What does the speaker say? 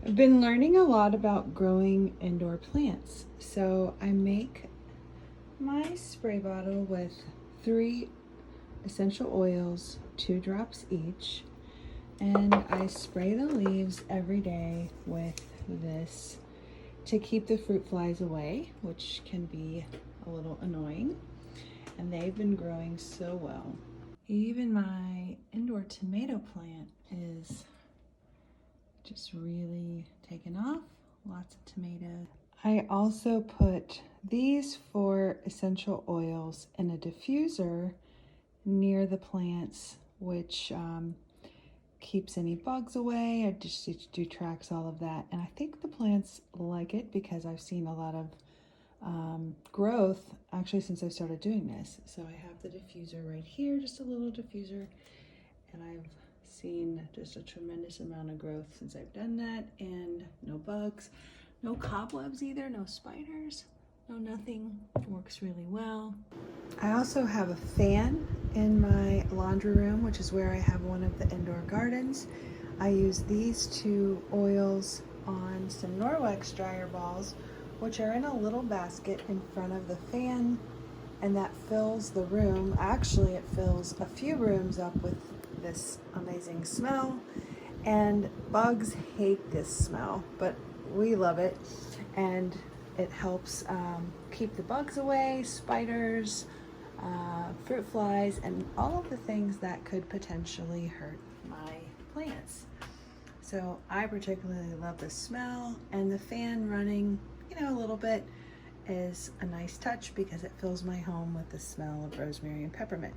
I've been learning a lot about growing indoor plants. So I make my spray bottle with 3 essential oils, 2 drops each, and I spray the leaves every day with this to keep the fruit flies away, which can be a little annoying. And they've been growing so well. Even my indoor tomato plant is just really taken off. Lots of tomatoes. I also put these 4 essential oils in a diffuser near the plants, which keeps any bugs away. It just detracts all of that. And I think the plants like it because I've seen a lot of growth actually since I started doing this. So I have the diffuser right here, just a little diffuser, and I've seen just a tremendous amount of growth since I've done that, and no bugs, no cobwebs either, no spiders, no nothing. Works really well. I also have a fan in my laundry room, which is where I have one of the indoor gardens. I use these 2 oils on some Norwex dryer balls, which are in a little basket in front of the fan, and that fills the room. Actually, it fills a few rooms up with this amazing smell, and bugs hate this smell, but we love it, and it helps keep the bugs away, spiders, fruit flies, and all of the things that could potentially hurt my plants. So I particularly love the smell, and the fan running, a little bit is a nice touch because it fills my home with the smell of rosemary and peppermint.